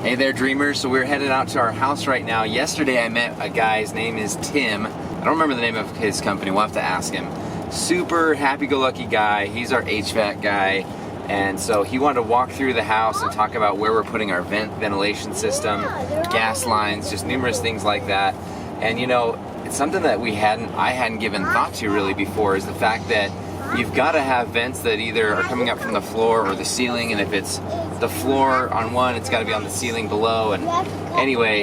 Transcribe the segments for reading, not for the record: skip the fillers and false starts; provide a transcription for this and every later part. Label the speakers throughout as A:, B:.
A: Hey there, dreamers. So we're headed out to our house right now. Yesterday I met a guy, his name is Tim. I don't remember the name of his company, we'll have to ask him. Super happy-go-lucky guy. He's our HVAC guy. And so he wanted to walk through the house and talk about where we're putting our ventilation system, gas lines, just numerous things like that. And you know, it's something that I hadn't given thought to really before, is the fact that you've got to have vents that either are coming up from the floor or the ceiling, and if it's the floor on one, it's got to be on the ceiling below. And anyway,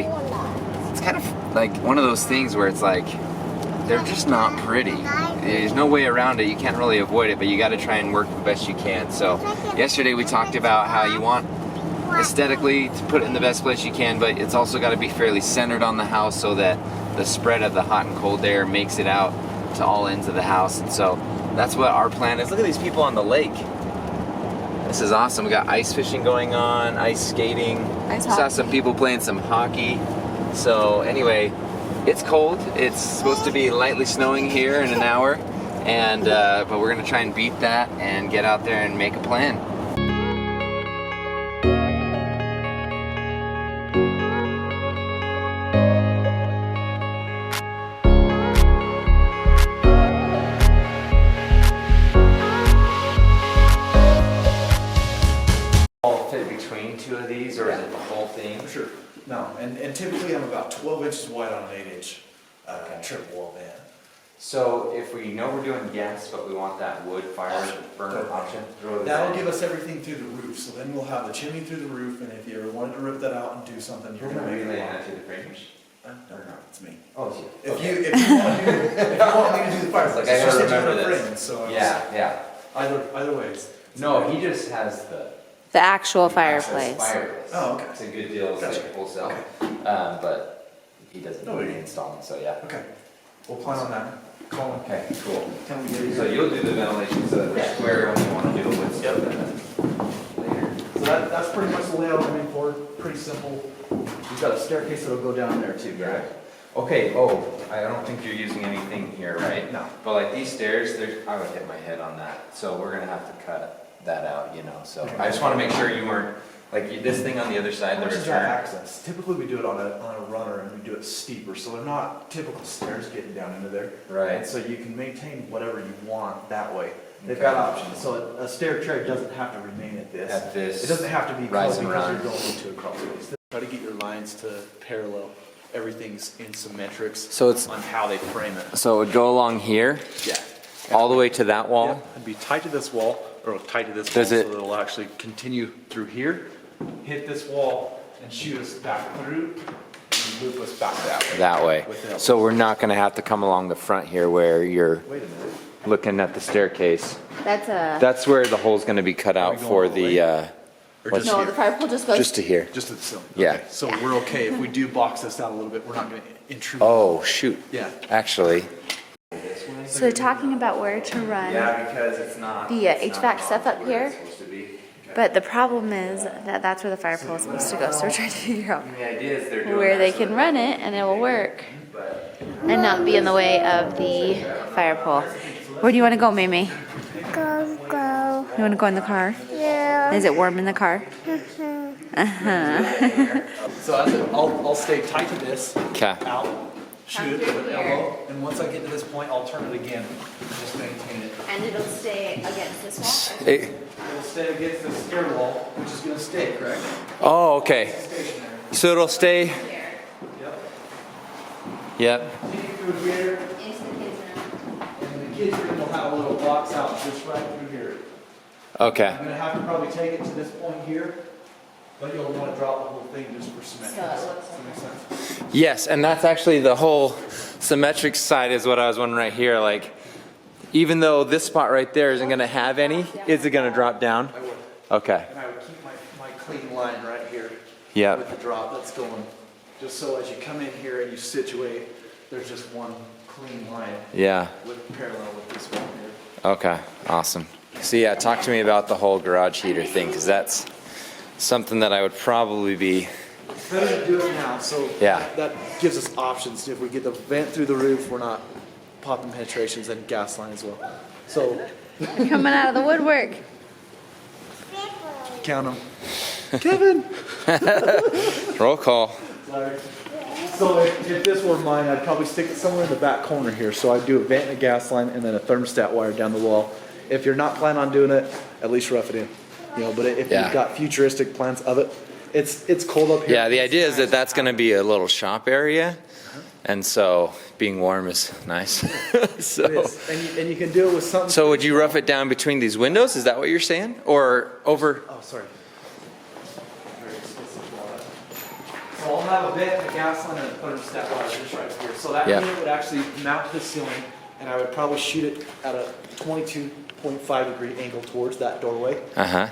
A: it's kind of like one of those things where it's like, they're just not pretty. There's no way around it. You can't really avoid it, but you got to try and work the best you can. So yesterday we talked about how you want aesthetically to put it in the best place you can, but it's also got to be fairly centered on the house so that the spread of the hot and cold air makes it out to all ends of the house. And so that's what our plan is. Look at these people on the lake. This is awesome. We got ice fishing going on, ice skating. Saw some people playing some hockey. So anyway, it's cold. It's supposed to be lightly snowing here in an hour, and but we're gonna try and beat that and get out there and make a plan. Between two of these, or is it the whole thing?
B: Sure. No, and typically I'm about 12 inches wide on an 8-inch triple wall van.
A: So if we know we're doing gas, but we want that wood fire burner option,
B: that'll give us everything through the roof. So then we'll have the chimney through the roof, and if you ever wanted to rip that out and do something, you're going to make
A: it to the framers.
B: No, it's me.
A: Oh, it's you.
B: If you want me to do the fireplace,
A: I gotta remember
B: this.
A: This.
B: So
A: Yeah.
B: Either way.
A: No, he just has the
C: actual fireplace.
B: Oh, okay.
A: It's a good deal. It's like wholesale.
B: Okay.
A: But he doesn't know any installing, so yeah.
B: Okay. We'll plan on that. Call him.
A: Okay, cool. So you'll do the ventilation so that we're square when you want to do it with stuff later.
B: So that's pretty much the layout I'm in for. Pretty simple. We've got a staircase that'll go down there too, right?
A: Okay, I don't think you're using anything here, right?
B: No.
A: But like these stairs, I would hit my head on that. So we're gonna have to cut that out, you know. So I just want to make sure you weren't, like this thing on the other side, the return.
B: Access. Typically we do it on a runner, and we do it steeper, so they're not typical stairs getting down into there.
A: Right.
B: And so you can maintain whatever you want that way. They've got options. So a stair tread doesn't have to remain at this. It doesn't have to be
A: rise and
B: because
A: run.
B: you're going into a crawl space. Try to get your lines to parallel. Everything's in symmetrics.
A: So it's
B: on how they frame it.
A: So it would go along here.
B: Yeah.
A: All the way to that wall.
B: Yeah. It'd be tight to this wall, or tight to this wall, so that it'll actually continue through here, hit this wall, and shoot us back through, and loop us back that way.
A: So we're not going to have to come along the front here where you're looking at the staircase. That's where the hole's going to be cut out for the.
C: No, the fire pole just goes
A: just to here.
B: Just to the ceiling.
A: Yeah.
B: Okay. So we're okay if we do box this out a little bit. We're not going to intrude.
A: Oh shoot.
B: Yeah.
A: Actually.
C: So they're talking about where to run
A: because it's not
C: the HVAC stuff up here, but the problem is that that's where the fire pole is supposed to go. So we're trying to figure out where they can run it and it will work and not be in the way of the fire pole. Where do you want to go, Mimi?
D: Go.
C: You want to go in the car?
D: Yeah.
C: Is it warm in the car?
B: So I'll stay tight to this.
A: Okay.
B: Out. Shoot it with an elbow, and once I get to this point, I'll turn it again and just maintain it.
C: And it'll stay against this wall?
B: It'll stay against the stair wall, which is going to stay, correct?
A: Oh, okay.
B: Stationary.
A: So it'll stay. Yep.
B: Take it through here,
C: Into the kids' room.
B: and the kids' room will have a little box out just right through here.
A: Okay.
B: I'm going to have to probably take it to this point here, but you'll want to drop the whole thing just for symmetry.
C: So it looks
B: Does that make sense?
A: Yes, and that's actually the whole symmetric side is what I was wondering right here. Like, even though this spot right there isn't going to have any, is it going to drop down?
B: I would.
A: Okay.
B: And I would keep my clean line right here.
A: Yep.
B: With the drop that's going. Just so as you come in here and you situate, there's just one clean line.
A: Yeah.
B: With parallel with this one here.
A: Okay. Awesome. So yeah, talk to me about the whole garage heater thing, because that's something that I would probably be.
B: Better to do it now, so
A: Yeah.
B: that gives us options. If we get the vent through the roof, we're not popping penetrations and gas line as well. So
C: Coming out of the woodwork.
B: count them. Kevin!
A: Roll call.
B: Sorry. So if this were mine, I'd probably stick it somewhere in the back corner here. So I'd do a vent and a gas line and then a thermostat wire down the wall. If you're not planning on doing it, at least rough it in. You know, but if you've got futuristic plans of it, it's cold up here.
A: Yeah, the idea is that that's going to be a little shop area. And so being warm is nice. So,
B: it is. And you can do it with something.
A: So would you rough it down between these windows? Is that what you're saying? Or over?
B: Oh, sorry. So I'll have a vent, a gas line, and a thermostat wire just right here. So that unit would actually mount to the ceiling, and I would probably shoot it at a 22.5 degree angle towards that doorway.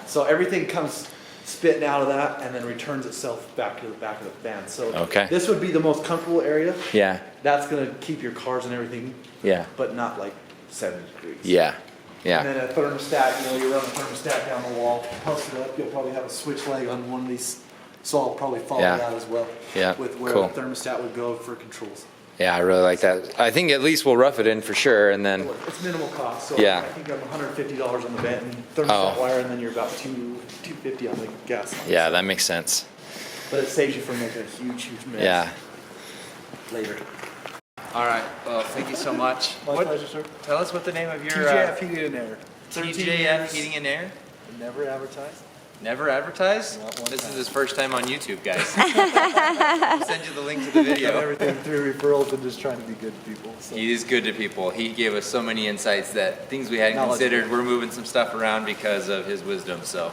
B: So everything comes spitting out of that and then returns itself back to the back of the van. So this would be the most comfortable area.
A: Yeah.
B: That's gonna keep your cars and everything.
A: Yeah.
B: But not like 70 degrees.
A: Yeah. Yeah.
B: And then a thermostat, you know, you run a thermostat down the wall, post it up, you'll probably have a switch leg on one of these. So I'll probably follow that as well.
A: Yeah.
B: With where the thermostat would go for controls.
A: Yeah, I really like that. I think at least we'll rough it in for sure, and then
B: it's minimal cost. So
A: yeah.
B: I think I'm $150 on the vent and thermostat wire, and then you're about $250 on the gas line.
A: Yeah, that makes sense.
B: But it saves you from making a huge mess.
A: Yeah.
B: Later.
A: All right. Well, thank you so much.
B: My pleasure, sir.
A: Tell us what the name of your
B: TJF Heating and Air.
A: TJF Heating and Air.
B: Never advertised.
A: Never advertised? This is his first time on YouTube, guys. I'll send you the link to the video.
B: Everything through referrals and just trying to be good to people. So.
A: He is good to people. He gave us so many insights that things we hadn't considered. We're moving some stuff around because of his wisdom. So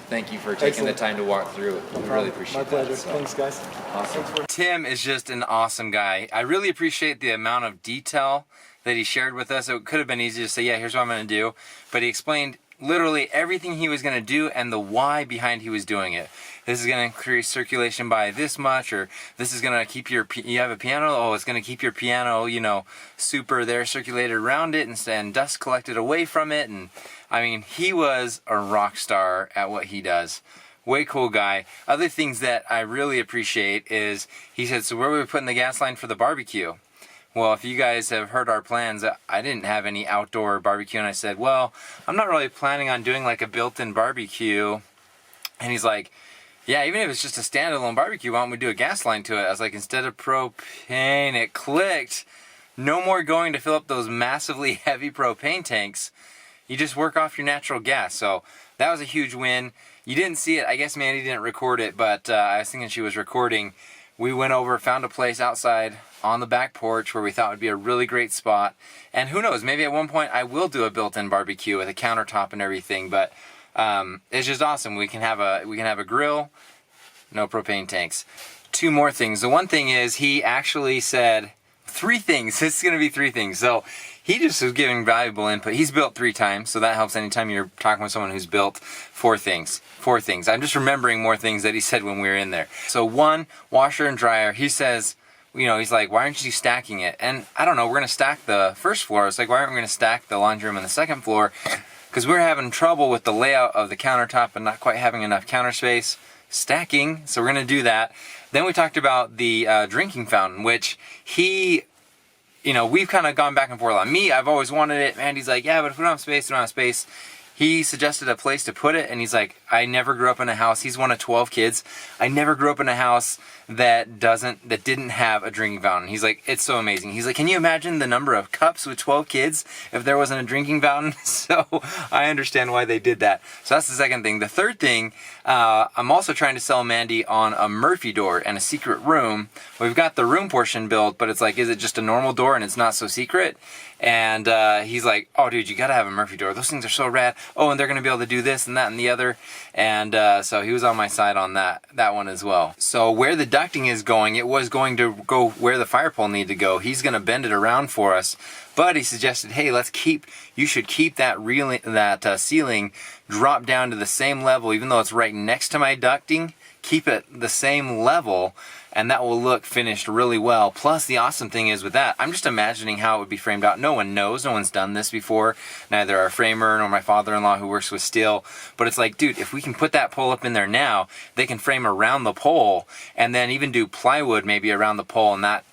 A: thank you for taking the time to walk through it. We really appreciate
B: My pleasure.
A: that. So.
B: Thanks, guys.
A: Awesome. Tim is just an awesome guy. I really appreciate the amount of detail that he shared with us. It could have been easy to say, yeah, here's what I'm going to do. But he explained literally everything he was going to do and the why behind he was doing it. This is going to increase circulation by this much, or this is going to keep you have a piano, oh, it's going to keep your piano, you know, super there circulated around it and dust collected away from it. And I mean, he was a rock star at what he does. Way cool guy. Other things that I really appreciate is he said, so where are we putting the gas line for the barbecue? Well, if you guys have heard our plans, I didn't have any outdoor barbecue, and I said, well, I'm not really planning on doing like a built-in barbecue. And he's like, yeah, even if it's just a standalone barbecue, why don't we do a gas line to it? I was like, instead of propane, it clicked. No more going to fill up those massively heavy propane tanks. You just work off your natural gas. So that was a huge win. You didn't see it. I guess Mandy didn't record it, but I was thinking she was recording. We went over, found a place outside on the back porch where we thought would be a really great spot. And who knows, maybe at one point I will do a built-in barbecue with a countertop and everything, but it's just awesome. We can have a grill, no propane tanks. Two more things. The one thing is he actually said 3 things. It's going to be 3 things. So he just was giving valuable input. He's built 3 times, so that helps anytime you're talking with someone who's built 4 things. 4 things. I'm just remembering more things that he said when we were in there. So 1, washer and dryer. He says, you know, he's like, why aren't you stacking it? And I don't know, we're going to stack the first floor. It's like, why aren't we going to stack the laundry room on the second floor? Because we're having trouble with the layout of the countertop and not quite having enough counter space. Stacking, so we're going to do that. Then we talked about the drinking fountain, which he, you know, we've kind of gone back and forth on. Me, I've always wanted it. Mandy's like, yeah, but if we don't have space, we don't have space. He suggested a place to put it, and he's like, I never grew up in a house. He's one of 12 kids. I never grew up in a house that didn't have a drinking fountain. He's like, it's so amazing. He's like, can you imagine the number of cups with 12 kids if there wasn't a drinking fountain? So I understand why they did that. So that's the second thing. The third thing, I'm also trying to sell Mandy on a Murphy door and a secret room. We've got the room portion built, but it's like, is it just a normal door and it's not so secret? And he's like, oh, dude, you got to have a Murphy door. Those things are so rad. Oh, and they're going to be able to do this and that and the other. And so he was on my side on that one as well. So where the ducting is going, it was going to go where the fire pole needed to go. He's going to bend it around for us. But he suggested, hey, you should keep that ceiling drop down to the same level, even though it's right next to my ducting. Keep it the same level, and that will look finished really well. Plus, the awesome thing is with that, I'm just imagining how it would be framed out. No one knows. No one's done this before. Neither our framer nor my father-in-law who works with steel. But it's like, dude, if we can put that pole up in there now, they can frame around the pole and then even do plywood maybe around the pole. And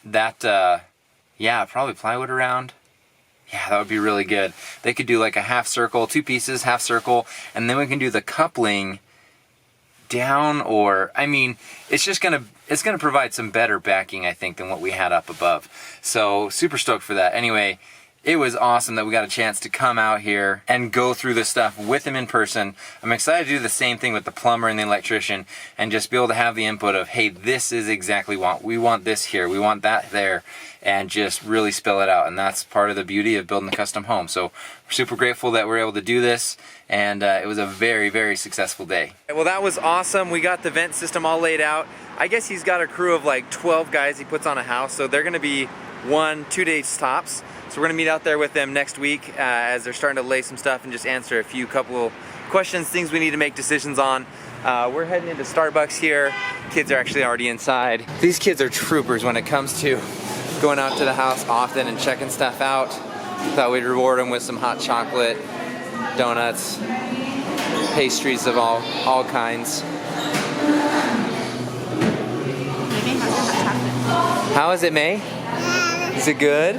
A: yeah, probably plywood around. Yeah, that would be really good. They could do like a half circle, 2 pieces, half circle, and then we can do the coupling down, or I mean, it's gonna provide some better backing, I think, than what we had up above. So super stoked for that. Anyway, it was awesome that we got a chance to come out here and go through this stuff with him in person. I'm excited to do the same thing with the plumber and the electrician and just be able to have the input of, hey, this is exactly what we want, this here, we want that there, and just really spell it out. And that's part of the beauty of building a custom home. So we're super grateful that we're able to do this, and it was a very, very successul day. Well, that was awesome. We got the vent system all laid out. I guess he's got a crew of like 12 guys he puts on a house, so they're gonna be 1-2 days tops. So we're gonna meet out there with them next week as they're starting to lay some stuff and just answer a couple questions, things we need to make decisions on. We're heading into Starbucks here. Kids are actually already inside. These kids are troopers when it comes to going out to the house often and checking stuff out. Thought we'd reward them with some hot chocolate, donuts, pastries of all kinds. How is it, May? Is it good?